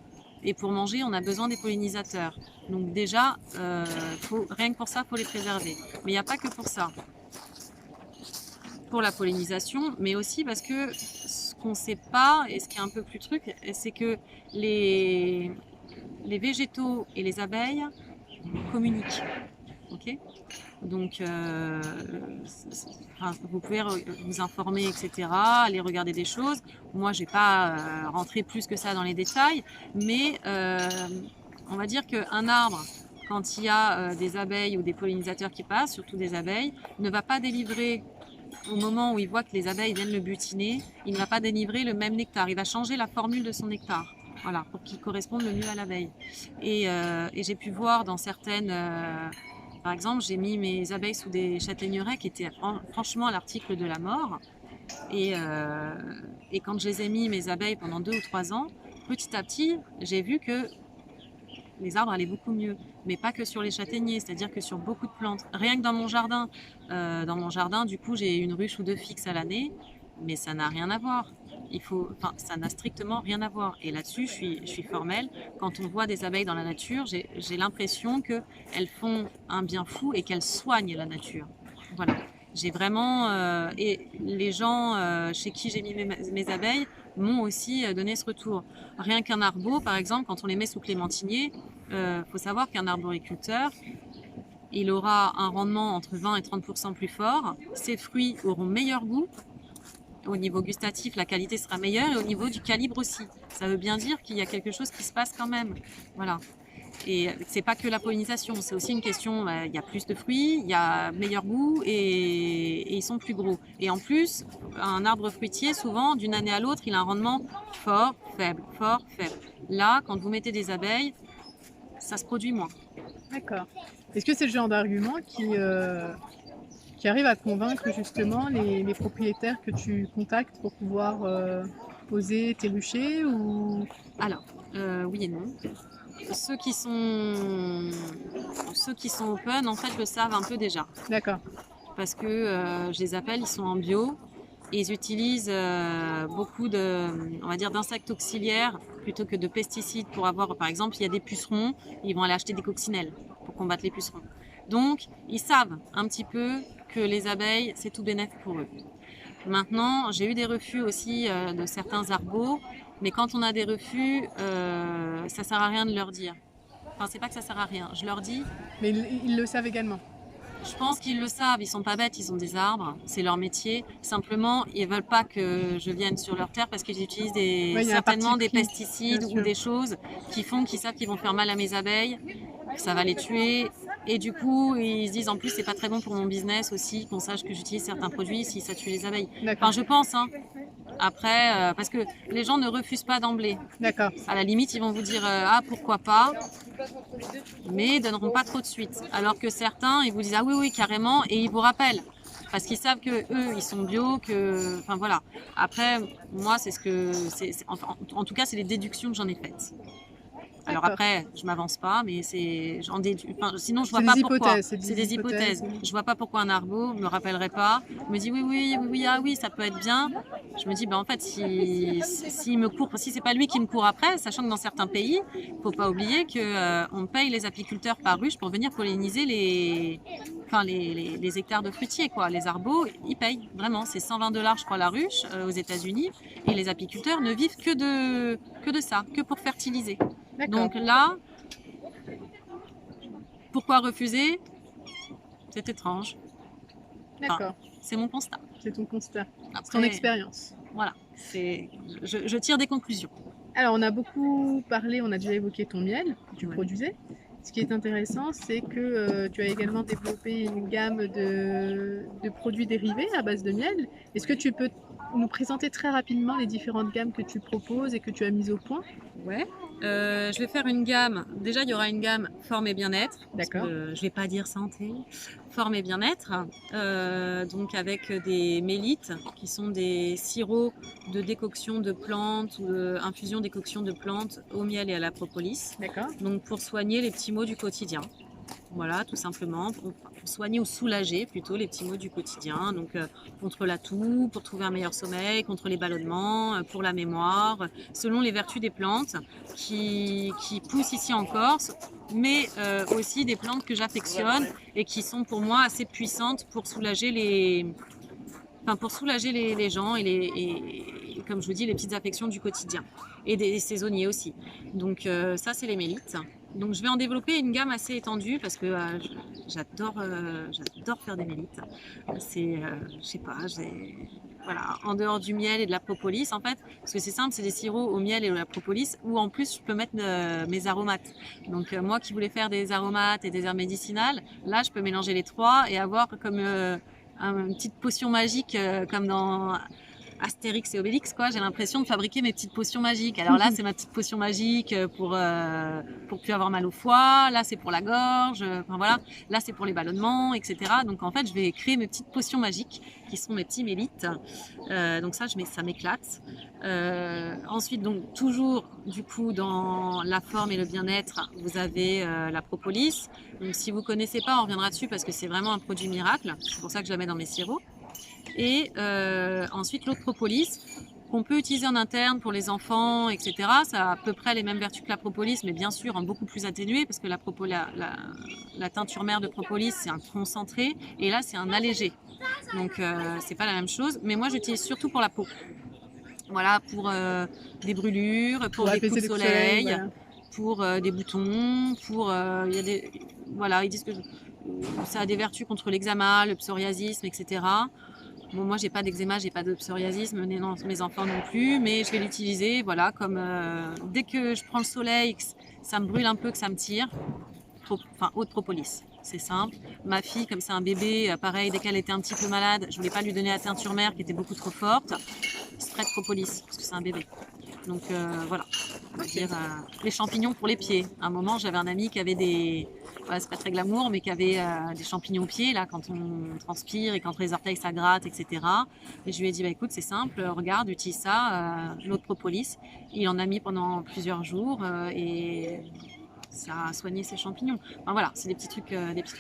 [SPEAKER 2] Et pour manger, on a besoin des pollinisateurs. Donc déjà, rien que pour ça, il faut les préserver. Mais il n'y a pas que pour ça. Pour la pollinisation, mais aussi parce que ce qu'on ne sait pas, et ce qui est un peu plus truc, c'est que les végétaux et les abeilles communiquent. Ok ? Donc, vous pouvez vous informer, etc., aller regarder des choses. Moi, je ne vais pas rentrer plus que ça dans les détails, mais on va dire qu'un arbre, quand il y a des abeilles ou des pollinisateurs qui passent, surtout des abeilles, ne va pas délivrer, au moment où il voit que les abeilles viennent le butiner, il ne va pas délivrer le même nectar. Il va changer la formule de son nectar. Voilà, pour qu'il corresponde le mieux à l'abeille. Et j'ai pu voir dans certaines... par exemple, j'ai mis mes abeilles sous des châtaigneraies qui étaient franchement à l'article de la mort. Et quand je les ai mis, mes abeilles, pendant 2 ou 3 ans, petit à petit, j'ai vu que les arbres allaient beaucoup mieux. Mais pas que sur les châtaigniers, c'est-à-dire que sur beaucoup de plantes. Rien que dans mon jardin, du coup, j'ai une ruche ou deux fixes à l'année, mais ça n'a rien à voir. Ça n'a strictement rien à voir. Et là-dessus, je suis formelle. Quand on voit des abeilles dans la nature, j'ai l'impression qu'elles font un bien fou et qu'elles soignent la nature. Voilà. J'ai vraiment, et les gens chez qui j'ai mis mes abeilles m'ont aussi donné ce retour. Rien qu'un arbre, par exemple, quand on les met sous clémentinier, faut savoir qu'un arboriculteur, il aura un rendement entre 20 et 30% plus fort. Ses fruits auront meilleur goût. Au niveau gustatif, la qualité sera meilleure et au niveau du calibre aussi. Ça veut bien dire qu'il y a quelque chose qui se passe quand même. Voilà. Et c'est pas que la pollinisation, c'est aussi une question, il y a plus de fruits, il y a meilleur goût et ils sont plus gros. Et en plus, un arbre fruitier, souvent, d'une année à l'autre, il a un rendement fort, faible, fort, faible. Là, quand vous mettez des abeilles, ça se produit moins.
[SPEAKER 1] D'accord. Est-ce que c'est le genre d'argument qui arrive à convaincre justement les propriétaires que tu contactes pour pouvoir poser tes ruchers ou...
[SPEAKER 2] Alors, oui et non. Ceux qui sont open, en fait, le savent un peu déjà.
[SPEAKER 1] D'accord.
[SPEAKER 2] Parce que je les appelle, ils sont en bio et ils utilisent beaucoup on va dire, d'insectes auxiliaires plutôt que de pesticides pour avoir, par exemple, il y a des pucerons, ils vont aller acheter des coccinelles pour combattre les pucerons. Donc, ils savent un petit peu que les abeilles, c'est tout bénef pour eux. Maintenant, j'ai eu des refus aussi de certains arbos, mais quand on a des refus, ça sert à rien de leur dire. Enfin, c'est pas que ça sert à rien, je leur dis.
[SPEAKER 1] Mais ils le savent également.
[SPEAKER 2] Je pense qu'ils le savent, ils sont pas bêtes, ils ont des arbres, c'est leur métier. Simplement, ils veulent pas que je vienne sur leur terre parce qu'ils utilisent certainement des pesticides ou des choses qu'ils savent qu'ils vont faire mal à mes abeilles, que ça va les tuer. Et du coup, ils se disent en plus, c'est pas très bon pour mon business aussi qu'on sache que j'utilise certains produits si ça tue les abeilles. Enfin, je pense, hein. Après, parce que les gens ne refusent pas d'emblée.
[SPEAKER 1] D'accord.
[SPEAKER 2] À la limite, ils vont vous dire ah pourquoi pas, mais ils donneront pas trop de suite. Alors que certains, ils vous disent ah oui carrément et ils vous rappellent parce qu'ils savent que eux ils sont bio, enfin voilà. Après, moi en tout cas c'est les déductions que j'en ai faites. Alors après, je m'avance pas, mais sinon je vois pas pourquoi. C'est des hypothèses. Je vois pas pourquoi un arbre me rappellerait pas. Me dit oui, ah oui, ça peut être bien. Je me dis en fait si me court, si c'est pas lui qui me court après, sachant que dans certains pays, faut pas oublier que on paye les apiculteurs par ruche pour venir polliniser les hectares de fruitiers quoi. Les arbres, ils payent vraiment. C'est 120 $ je crois la ruche aux États-Unis et les apiculteurs ne vivent que de ça, que pour fertiliser. Donc là, pourquoi refuser? C'est étrange.
[SPEAKER 1] D'accord.
[SPEAKER 2] C'est mon constat.
[SPEAKER 1] C'est ton constat. C'est ton expérience.
[SPEAKER 2] Voilà. Je tire des conclusions.
[SPEAKER 1] Alors, on a beaucoup parlé, on a déjà évoqué ton miel que tu produisais. Ce qui est intéressant, c'est que tu as également développé une gamme de produits dérivés à base de miel. Est-ce que tu peux nous présenter très rapidement les différentes gammes que tu proposes et que tu as mises au point?
[SPEAKER 2] Ouais. Je vais faire une gamme. Déjà, il y aura une gamme forme et bien-être.
[SPEAKER 1] D'accord.
[SPEAKER 2] Je vais pas dire santé. Forme et bien-être. Donc avec des mélites qui sont des sirops de décoction de plantes ou infusion décoction de plantes au miel et à la propolis.
[SPEAKER 1] D'accord.
[SPEAKER 2] Donc pour soigner les petits maux du quotidien. Voilà, tout simplement, pour soigner ou soulager plutôt les petits maux du quotidien. Donc contre la toux, pour trouver un meilleur sommeil, contre les ballonnements, pour la mémoire, selon les vertus des plantes qui poussent ici en Corse, mais aussi des plantes que j'affectionne et qui sont pour moi assez puissantes pour soulager les gens et comme je vous dis, les petites affections du quotidien et des saisonniers aussi. Donc ça, c'est les mélites. Donc je vais en développer une gamme assez étendue parce que j'adore faire des mélites. C'est, je sais pas, voilà, en dehors du miel et de la propolis en fait, parce que c'est simple, c'est des sirops au miel et à la propolis où en plus je peux mettre mes aromates. Donc moi qui voulais faire des aromates et des herbes médicinales, là je peux mélanger les trois et avoir comme une petite potion magique comme dans Astérix et Obélix, quoi. J'ai l'impression de fabriquer mes petites potions magiques. Alors là, c'est ma petite potion magique pour plus avoir mal au foie. Là, c'est pour la gorge. Enfin voilà. Là, c'est pour les ballonnements, etc. Donc en fait, je vais créer mes petites potions magiques qui sont mes petits mélites. Donc ça, ça m'éclate. Ensuite, donc toujours du coup dans la forme et le bien-être, vous avez la propolis. Donc si vous connaissez pas, on reviendra dessus parce que c'est vraiment un produit miracle. C'est pour ça que je la mets dans mes sirops. Et ensuite l'eau de propolis qu'on peut utiliser en interne pour les enfants, etc. Ça a à peu près les mêmes vertus que la propolis, mais bien sûr en beaucoup plus atténué parce que la teinture mère de propolis c'est un concentré et là c'est un allégé. Donc c'est pas la même chose. Mais moi j'utilise surtout pour la peau. Voilà, pour des brûlures, pour des coups de soleil, voilà. Pour des boutons, il y a des, voilà, ils disent que ça a des vertus contre l'eczéma, le psoriasisme, etc. Bon, moi, j'ai pas d'eczéma, j'ai pas de psoriasisme, mes enfants non plus, mais je vais l'utiliser, voilà, comme dès que je prends le soleil, que ça me brûle un peu, que ça me tire, eau de propolis. C'est simple. Ma fille, comme c'est un bébé, pareil, dès qu'elle était un petit peu malade, je voulais pas lui donner la teinture mère qui était beaucoup trop forte. Spray de propolis, parce que c'est un bébé. Donc voilà, on va dire les champignons pour les pieds. À un moment, j'avais un ami qui avait des, voilà, c'est pas très glamour, mais qui avait des champignons aux pieds, là, quand on transpire et quand les orteils ça gratte, etc. Et je lui ai dit, bah, écoute, c'est simple, regarde, utilise ça, l'eau de propolis. Il en a mis pendant plusieurs jours et ça a soigné ses champignons. Enfin, voilà, c'est des petits trucs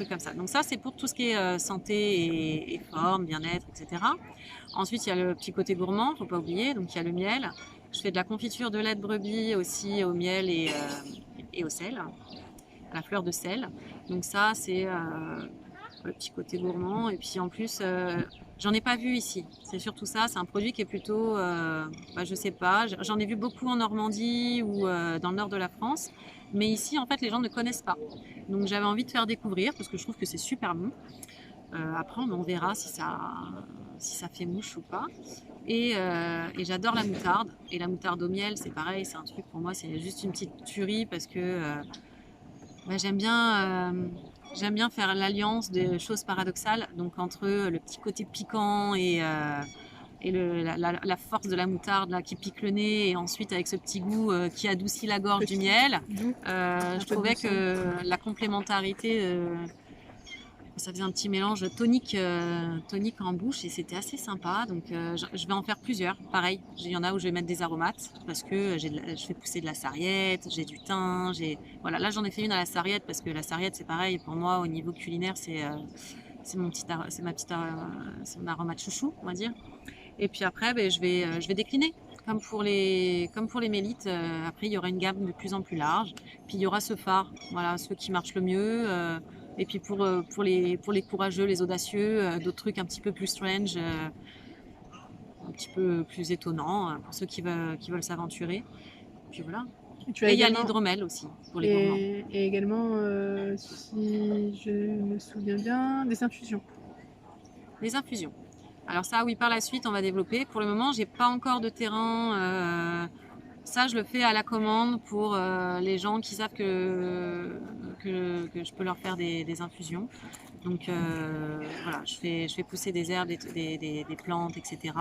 [SPEAKER 2] comme ça. Donc ça, c'est pour tout ce qui est santé et forme, bien-être, etc. Ensuite, il y a le petit côté gourmand, faut pas oublier. Donc il y a le miel. Je fais de la confiture de lait de brebis aussi au miel et au sel, à la fleur de sel. Donc ça, c'est le petit côté gourmand. Et puis en plus, j'en ai pas vu ici. C'est surtout ça. C'est un produit qui est plutôt, je sais pas. J'en ai vu beaucoup en Normandie ou dans le nord de la France. Mais ici, en fait, les gens ne connaissent pas. Donc j'avais envie de faire découvrir parce que je trouve que c'est super bon. Après, on verra si ça fait mouche ou pas. Et j'adore la moutarde. Et la moutarde au miel, c'est pareil, c'est un truc pour moi, c'est juste une petite tuerie parce que j'aime bien faire l'alliance des choses paradoxales, donc entre le petit côté piquant et la force de la moutarde là, qui pique le nez, et ensuite avec ce petit goût qui adoucit la gorge du miel. Je trouvais que la complémentarité... ça faisait un petit mélange tonique en bouche et c'était assez sympa. Donc je vais en faire plusieurs. Pareil, il y en a où je vais mettre des aromates parce que je fais pousser de la sarriette, j'ai du thym, voilà. Là j'en ai fait une à la sarriette parce que la sarriette c'est pareil pour moi au niveau culinaire, c'est mon aromate chouchou, on va dire. Et puis après je vais décliner. Comme pour les mélites, après il y aura une gamme de plus en plus large. Puis il y aura ce phare, voilà, ceux qui marchent le mieux. Et puis pour les courageux, les audacieux, d'autres trucs un petit peu plus strange, un petit peu plus étonnants, pour ceux qui veulent s'aventurer. Puis voilà. Et il y a l'hydromel aussi, pour les gourmands.
[SPEAKER 1] Et également, si je me souviens bien, des infusions.
[SPEAKER 2] Les infusions. Alors ça, oui, par la suite, on va développer. Pour le moment, j'ai pas encore de terrain... Ça, je le fais à la commande pour les gens qui savent que je peux leur faire des infusions. Donc voilà, je fais pousser des herbes, des plantes, etc.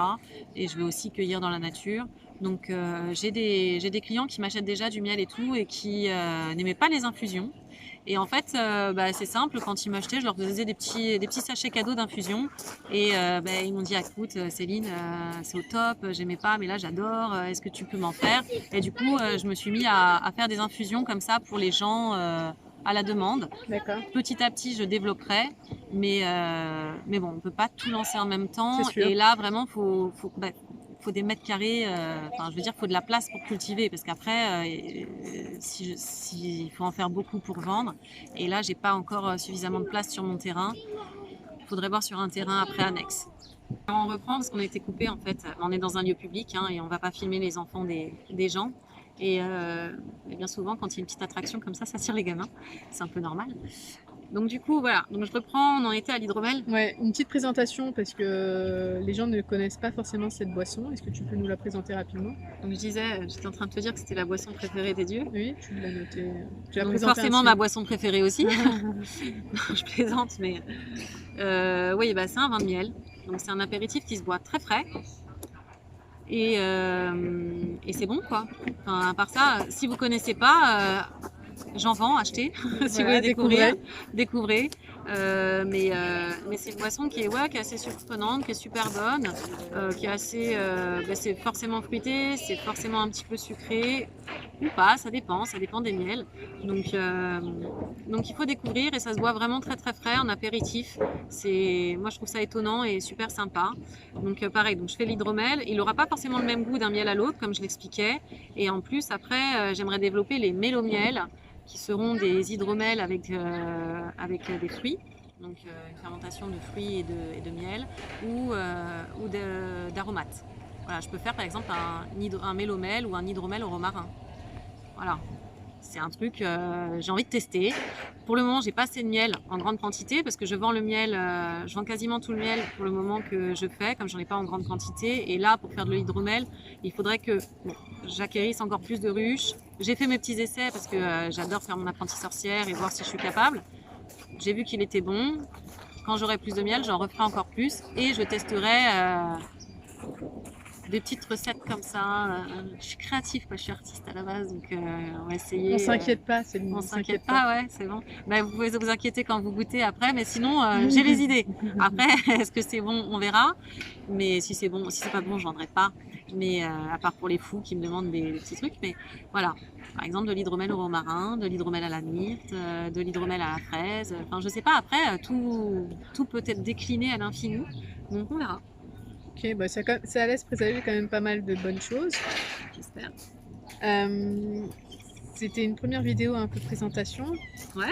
[SPEAKER 2] Et je vais aussi cueillir dans la nature. Donc j'ai des clients qui m'achètent déjà du miel et tout et qui n'aimaient pas les infusions. Et en fait, c'est simple, quand ils m'achetaient, je leur faisais des petits sachets cadeaux d'infusion. Et ils m'ont dit, écoute Céline, c'est au top, j'aimais pas, mais là j'adore, est-ce que tu peux m'en faire? Et du coup, je me suis mis à faire des infusions comme ça pour les gens à la demande. Petit à petit, je développerai, mais bon, on ne peut pas tout lancer en même temps. Et là, vraiment, faut des mètres carrés, faut de la place pour cultiver, parce qu'après, il faut en faire beaucoup pour vendre. Et là, j'ai pas encore suffisamment de place sur mon terrain. Il faudrait voir sur un terrain après annexe. Alors, on reprend parce qu'on a été coupé en fait. On est dans un lieu public et on va pas filmer les enfants des gens. Et bien souvent, quand il y a une petite attraction comme ça attire les gamins. C'est un peu normal. Donc du coup, voilà. Donc je reprends, on en était à l'hydromel.
[SPEAKER 1] Ouais, une petite présentation parce que les gens ne connaissent pas forcément cette boisson. Est-ce que tu peux nous la présenter rapidement?
[SPEAKER 2] Donc j'étais en train de te dire que c'était la boisson préférée des dieux.
[SPEAKER 1] Oui, tu l'as noté.
[SPEAKER 2] Donc forcément ma boisson préférée aussi. Non, je plaisante, mais oui, c'est un vin de miel. Donc c'est un apéritif qui se boit très frais. et c'est bon quoi. Enfin, à part ça, si vous connaissez pas, j'en vends, achetez. Si vous
[SPEAKER 1] Voilà,
[SPEAKER 2] voulez découvrir,
[SPEAKER 1] découvrez.
[SPEAKER 2] découvrez. Mais c'est une boisson qui est, ouais, qui est assez surprenante, qui est super bonne, qui est assez, c'est forcément fruité, c'est forcément un petit peu sucré ou pas, ça dépend des miels. Donc, euh, donc il faut découvrir et ça se boit vraiment très très frais en apéritif. Moi je trouve ça étonnant et super sympa. Donc pareil, donc je fais l'hydromel. Il n'aura pas forcément le même goût d'un miel à l'autre, comme je l'expliquais. Et en plus, après, j'aimerais développer les mélomiels, qui seront des hydromels avec des fruits, donc une fermentation de fruits et de miel, ou d'aromates. Voilà, je peux faire par exemple un mélomel ou un hydromel au romarin. Voilà, c'est un truc j'ai envie de tester. Pour le moment, j'ai pas assez de miel en grande quantité parce que je vends le miel, je vends quasiment tout le miel pour le moment que je fais, comme j'en ai pas en grande quantité. Et là, pour faire de l'hydromel, il faudrait que j'acquérisse encore plus de ruches. J'ai fait mes petits essais parce que j'adore faire mon apprenti sorcière et voir si je suis capable. J'ai vu qu'il était bon. Quand j'aurai plus de miel, j'en referai encore plus et je testerai des petites recettes comme ça. Je suis créative, quoi. Je suis artiste à la base, donc on va essayer.
[SPEAKER 1] On s'inquiète pas, c'est
[SPEAKER 2] On s'inquiète pas, ouais, c'est bon. Ben, vous pouvez vous inquiéter quand vous goûtez après, mais sinon, j'ai les idées. Après, est-ce que c'est bon, on verra. Mais si c'est bon, si c'est pas bon, je vendrai pas. Mais à part pour les fous qui me demandent des petits trucs, mais voilà. Par exemple, de l'hydromel au romarin, de l'hydromel à la myrte, de l'hydromel à la fraise. Enfin, je sais pas. Après, tout peut être décliné à l'infini. Donc, on verra.
[SPEAKER 1] Ok, bah ça laisse présager quand même pas mal de bonnes choses.
[SPEAKER 2] J'espère.
[SPEAKER 1] C'était une première vidéo un peu présentation.
[SPEAKER 2] Ouais.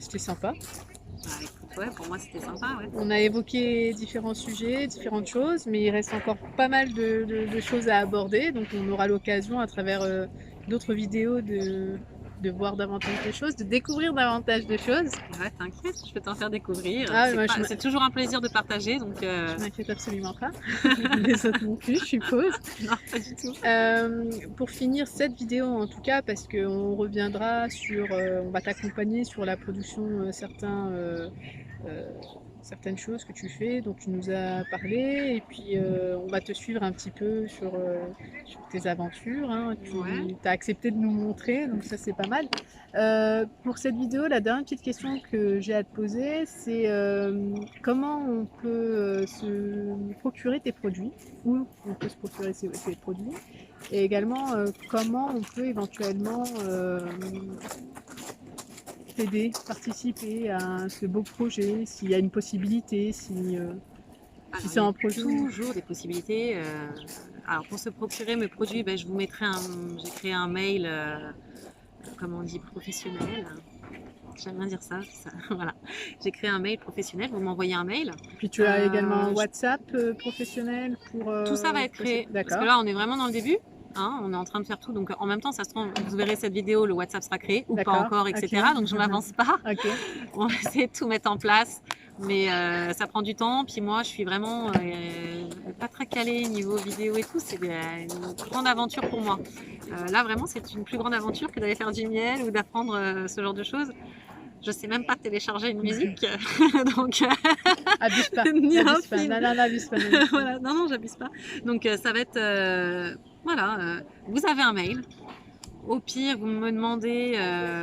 [SPEAKER 1] C'était sympa.
[SPEAKER 2] Bah, écoute, ouais, pour moi, c'était sympa, ouais.
[SPEAKER 1] On a évoqué différents sujets, différentes choses, mais il reste encore pas mal de choses à aborder. Donc on aura l'occasion à travers d'autres vidéos de voir davantage de choses, de découvrir davantage de choses.
[SPEAKER 2] Ouais, t'inquiète, je peux t'en faire découvrir.
[SPEAKER 1] Ah,
[SPEAKER 2] C'est
[SPEAKER 1] moi,
[SPEAKER 2] c'est toujours un plaisir de partager, donc
[SPEAKER 1] je m'inquiète absolument pas. Les autres non plus, je suppose.
[SPEAKER 2] non, pas du tout.
[SPEAKER 1] Pour finir cette vidéo en tout cas, parce qu'on reviendra sur, on va t'accompagner sur la production certaines choses que tu fais, dont tu nous as parlé, et puis on va te suivre un petit peu sur tes aventures. Hein. Tu
[SPEAKER 2] Ouais.
[SPEAKER 1] as accepté de nous montrer, donc ça c'est pas mal. Pour cette vidéo, la dernière petite question que j'ai à te poser, c'est comment on peut se procurer tes produits, où on peut se procurer ces produits, et également comment on peut éventuellement t'aider, participer à ce beau projet, s'il y a une possibilité, si
[SPEAKER 2] Alors,
[SPEAKER 1] c'est
[SPEAKER 2] il y a
[SPEAKER 1] un projet.
[SPEAKER 2] toujours des possibilités. Alors, pour se procurer mes produits, ben, je vous mettrai j'ai créé un mail, comment on dit, professionnel. J'aime bien dire ça. Voilà. J'ai créé un mail professionnel. Vous m'envoyez un mail.
[SPEAKER 1] Puis tu as également un WhatsApp professionnel pour.
[SPEAKER 2] Tout ça va être créé. Parce
[SPEAKER 1] D'accord.
[SPEAKER 2] que là, on est vraiment dans le début. Hein, on est en train de faire tout. Donc, en même temps, ça se trouve, vous verrez cette vidéo, le WhatsApp sera créé ou pas
[SPEAKER 1] D'accord.
[SPEAKER 2] encore, etc.
[SPEAKER 1] Ok.
[SPEAKER 2] Donc, je ne m'avance pas.
[SPEAKER 1] Ok.
[SPEAKER 2] On va essayer de tout mettre en place. Mais ça prend du temps. Puis moi, je suis vraiment pas très calée niveau vidéo et tout. C'est une grande aventure pour moi. Là, vraiment, c'est une plus grande aventure que d'aller faire du miel ou d'apprendre ce genre de choses. Je sais même pas télécharger une musique. Donc,
[SPEAKER 1] abuse pas.
[SPEAKER 2] ni un
[SPEAKER 1] Abuse pas.
[SPEAKER 2] film.
[SPEAKER 1] Non, abuse pas.
[SPEAKER 2] Voilà. Non, j'abuse pas. Donc, ça va être... voilà. Vous avez un mail. Au pire, vous me demandez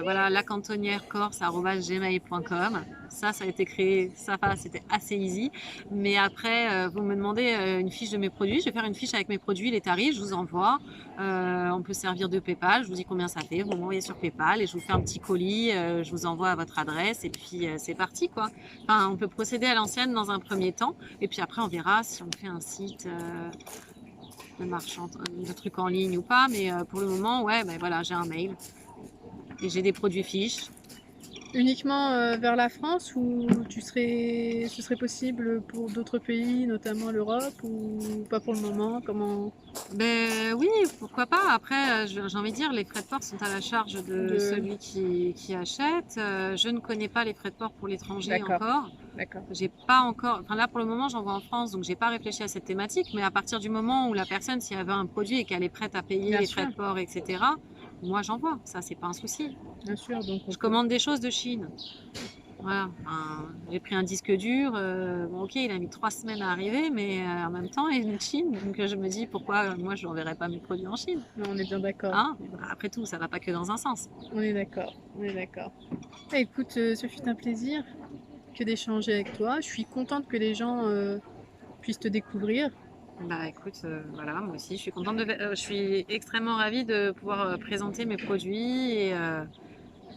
[SPEAKER 2] voilà, lacantonnièrecorse@gmail.com. Ça a été créé, ça va, c'était assez easy. Mais après, vous me demandez une fiche de mes produits. Je vais faire une fiche avec mes produits, les tarifs, je vous envoie. On peut servir de PayPal, je vous dis combien ça fait. Vous m'envoyez sur PayPal et je vous fais un petit colis, je vous envoie à votre adresse et puis c'est parti, quoi. Enfin, on peut procéder à l'ancienne dans un premier temps et puis après, on verra si on fait un site. De trucs en ligne ou pas, mais pour le moment, ouais, ben voilà, j'ai un mail et j'ai des produits fiches.
[SPEAKER 1] Uniquement vers la France ou ce serait possible pour d'autres pays, notamment l'Europe, ou pas pour le moment? Comment?
[SPEAKER 2] Ben oui, pourquoi pas. Après, j'ai envie de dire, les frais de port sont à la charge de celui qui achète. Je ne connais pas les frais de port pour l'étranger encore.
[SPEAKER 1] D'accord.
[SPEAKER 2] J'ai pas encore. Enfin là, pour le moment, j'envoie en France, donc j'ai pas réfléchi à cette thématique. Mais à partir du moment où la personne, si elle veut un produit et qu'elle est prête à payer les frais de port, etc., moi j'envoie. Ça, c'est pas un souci.
[SPEAKER 1] Bien sûr. Donc
[SPEAKER 2] je commande des choses de Chine. Voilà, enfin, j'ai pris un disque dur, bon OK, il a mis 3 semaines à arriver, mais en même temps, il est de Chine, donc je me dis: «Pourquoi, moi, je n'enverrais pas mes produits en Chine?»
[SPEAKER 1] Non, on est bien d'accord.
[SPEAKER 2] Hein? Après tout, ça va pas que dans un sens.
[SPEAKER 1] On est d'accord. On est d'accord. Bah, écoute, ce fut un plaisir que d'échanger avec toi. Je suis contente que les gens puissent te découvrir.
[SPEAKER 2] Bah, écoute, voilà, moi aussi, je suis contente je suis extrêmement ravie de pouvoir, présenter mes produits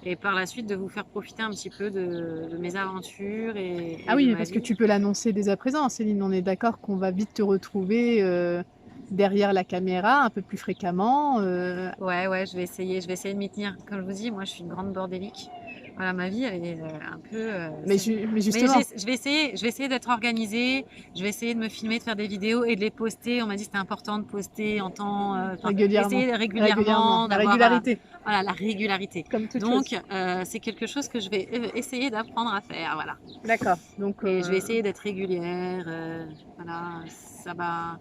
[SPEAKER 2] et par la suite de vous faire profiter un petit peu de mes aventures
[SPEAKER 1] Ah
[SPEAKER 2] et de
[SPEAKER 1] oui,
[SPEAKER 2] ma
[SPEAKER 1] parce que
[SPEAKER 2] vie.
[SPEAKER 1] tu peux l'annoncer dès à présent, Céline. On est d'accord qu'on va vite te retrouver derrière la caméra un peu plus fréquemment.
[SPEAKER 2] Ouais, ouais, je vais essayer de m'y tenir. Comme je vous dis, moi, je suis une grande bordélique. Voilà, ma vie, elle est un peu.
[SPEAKER 1] Mais
[SPEAKER 2] Mais
[SPEAKER 1] justement,
[SPEAKER 2] je vais essayer d'être organisée. Je vais essayer de me filmer, de faire des vidéos et de les poster. On m'a dit que c'était important de poster en temps, enfin,
[SPEAKER 1] régulièrement.
[SPEAKER 2] essayer
[SPEAKER 1] Régulièrement.
[SPEAKER 2] régulièrement
[SPEAKER 1] La
[SPEAKER 2] d'avoir,
[SPEAKER 1] régularité,
[SPEAKER 2] voilà, la régularité.
[SPEAKER 1] comme toute chose.
[SPEAKER 2] Donc, c'est quelque chose que je vais essayer d'apprendre à faire, voilà.
[SPEAKER 1] D'accord. Donc,
[SPEAKER 2] Et je vais essayer d'être régulière. Voilà, ça va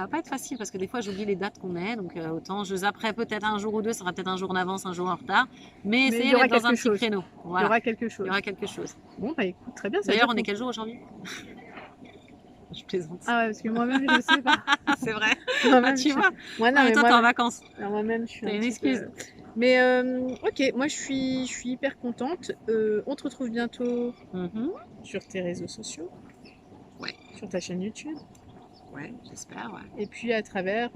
[SPEAKER 2] pas être facile parce que des fois j'oublie les dates qu'on met. Donc autant je zapperai peut-être un jour ou deux, ça sera peut-être un jour en avance, un jour en retard. Mais
[SPEAKER 1] mais il
[SPEAKER 2] essayez
[SPEAKER 1] y aura
[SPEAKER 2] d'être dans un
[SPEAKER 1] quelque
[SPEAKER 2] petit
[SPEAKER 1] chose.
[SPEAKER 2] créneau.
[SPEAKER 1] Il y
[SPEAKER 2] Voilà,
[SPEAKER 1] aura quelque
[SPEAKER 2] il y
[SPEAKER 1] chose.
[SPEAKER 2] aura quelque chose.
[SPEAKER 1] Bon, bah écoute, très bien. Ça veut
[SPEAKER 2] D'ailleurs,
[SPEAKER 1] dire
[SPEAKER 2] on est
[SPEAKER 1] qu'on-
[SPEAKER 2] quel jour aujourd'hui? Je plaisante.
[SPEAKER 1] Ah ouais, parce que moi-même, je sais pas.
[SPEAKER 2] C'est vrai. Ah,
[SPEAKER 1] Moi-même,
[SPEAKER 2] tu
[SPEAKER 1] je...
[SPEAKER 2] vois?
[SPEAKER 1] Moi, non,
[SPEAKER 2] Ouais, mais
[SPEAKER 1] mais
[SPEAKER 2] toi, t'es en
[SPEAKER 1] moi-même,
[SPEAKER 2] vacances.
[SPEAKER 1] moi-même, je suis
[SPEAKER 2] T'as
[SPEAKER 1] un
[SPEAKER 2] une
[SPEAKER 1] petit
[SPEAKER 2] excuse.
[SPEAKER 1] peu. Mais ok, moi, je suis hyper contente. On te retrouve bientôt
[SPEAKER 2] Mhm.
[SPEAKER 1] sur tes réseaux sociaux,
[SPEAKER 2] Ouais,
[SPEAKER 1] sur ta chaîne YouTube,
[SPEAKER 2] ouais, j'espère, ouais.
[SPEAKER 1] et puis à travers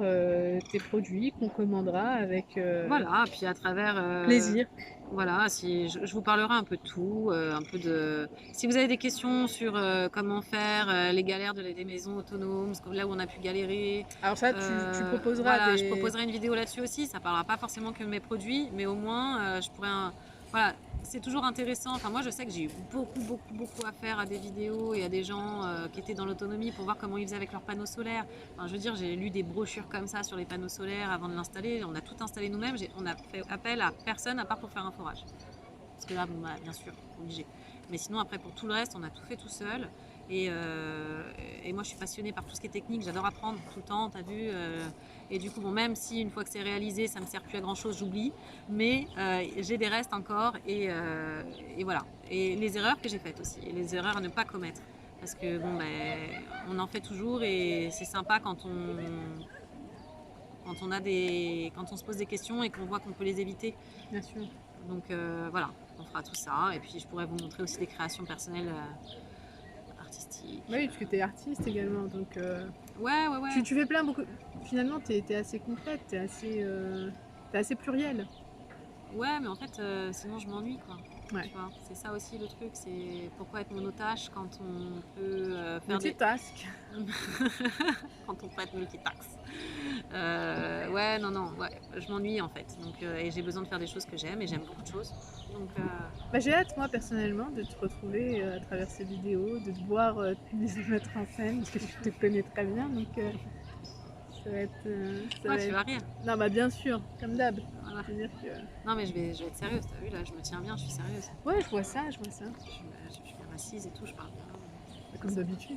[SPEAKER 1] tes produits qu'on commandera avec
[SPEAKER 2] Voilà, puis à travers,
[SPEAKER 1] plaisir.
[SPEAKER 2] voilà, si je vous parlerai un peu de tout, un peu de. Si vous avez des questions sur comment faire les galères des maisons autonomes, là où on a pu galérer,
[SPEAKER 1] Alors ça, tu proposeras
[SPEAKER 2] voilà, je
[SPEAKER 1] des...
[SPEAKER 2] proposerai une vidéo là-dessus aussi. Ça parlera pas forcément que de mes produits, mais au moins je pourrais. Voilà, c'est toujours intéressant. Enfin, moi, je sais que j'ai eu beaucoup à faire à des vidéos et à des gens qui étaient dans l'autonomie pour voir comment ils faisaient avec leurs panneaux solaires. Enfin, je veux dire, j'ai lu des brochures comme ça sur les panneaux solaires avant de l'installer. On a tout installé nous-mêmes. On a fait appel à personne à part pour faire un forage. Parce que là, bon, bah, bien sûr, obligé. Mais sinon, après, pour tout le reste, on a tout fait tout seul. Et moi, je suis passionnée par tout ce qui est technique. J'adore apprendre tout le temps, t'as vu. Et du coup, bon, même si une fois que c'est réalisé, ça ne me sert plus à grand-chose, j'oublie. Mais j'ai des restes encore. Et voilà. Et les erreurs que j'ai faites aussi. Et les erreurs à ne pas commettre. Parce que, bon, ben, on en fait toujours. Et c'est sympa quand on se pose des questions et qu'on voit qu'on peut les éviter.
[SPEAKER 1] Bien sûr.
[SPEAKER 2] Donc voilà, on fera tout ça. Et puis je pourrais vous montrer aussi des créations personnelles artistiques.
[SPEAKER 1] Oui, parce que tu es artiste également, donc
[SPEAKER 2] Ouais.
[SPEAKER 1] tu fais plein beaucoup. Finalement, tu es assez complète, tu es assez plurielle.
[SPEAKER 2] Ouais, mais en fait, sinon je m'ennuie, quoi.
[SPEAKER 1] Ouais.
[SPEAKER 2] Tu vois, c'est ça aussi le truc, c'est pourquoi être monotache quand on peut faire
[SPEAKER 1] Multitask.
[SPEAKER 2] quand on peut être multitask. Ouais, non, ouais, je m'ennuie en fait. Donc, et j'ai besoin de faire des choses que j'aime et j'aime beaucoup de choses. Donc,
[SPEAKER 1] Bah, j'ai hâte, moi, personnellement, de te retrouver à travers ces vidéos, de te voir te mettre en scène, parce que je te connais très bien, donc ça va être...
[SPEAKER 2] tu vas rire.
[SPEAKER 1] Non, bah bien sûr, comme d'hab.
[SPEAKER 2] Voilà.
[SPEAKER 1] C'est-à-dire que...
[SPEAKER 2] Non, mais je vais être sérieuse, t'as vu là, je me tiens bien, je suis sérieuse.
[SPEAKER 1] Ouais, je vois ça, je vois ça.
[SPEAKER 2] Je suis bien assise et tout, je parle bien.
[SPEAKER 1] Comme d'habitude.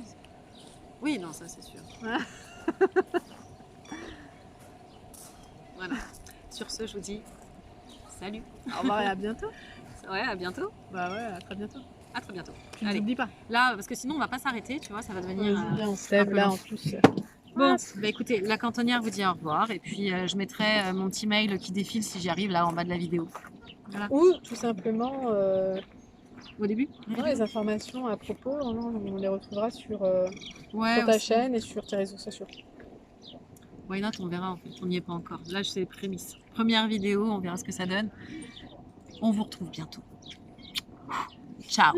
[SPEAKER 2] Oui, non, ça c'est sûr.
[SPEAKER 1] Ah.
[SPEAKER 2] Voilà. Sur ce, je vous dis salut.
[SPEAKER 1] Au revoir et à bientôt.
[SPEAKER 2] Ouais, à bientôt.
[SPEAKER 1] Bah ouais, à très bientôt.
[SPEAKER 2] À très bientôt.
[SPEAKER 1] Tu ne
[SPEAKER 2] Allez,
[SPEAKER 1] t'oublies pas.
[SPEAKER 2] là, parce que sinon on va pas s'arrêter, tu vois, ça va devenir.
[SPEAKER 1] Vas-y, viens, on se
[SPEAKER 2] un
[SPEAKER 1] lève
[SPEAKER 2] peu
[SPEAKER 1] là
[SPEAKER 2] long.
[SPEAKER 1] en plus.
[SPEAKER 2] Bon, bah écoutez, la cantonnière vous dit au revoir et puis je mettrai mon petit mail qui défile si j'y arrive là en bas de la vidéo. Voilà.
[SPEAKER 1] Ou tout simplement,
[SPEAKER 2] Au début.
[SPEAKER 1] les informations à propos, on les retrouvera sur
[SPEAKER 2] Ouais,
[SPEAKER 1] ta
[SPEAKER 2] aussi.
[SPEAKER 1] chaîne et sur tes réseaux sociaux.
[SPEAKER 2] Why not, on verra en fait, on n'y est pas encore. Là, je fais les prémices. Première vidéo, on verra ce que ça donne. On vous retrouve bientôt. Ciao.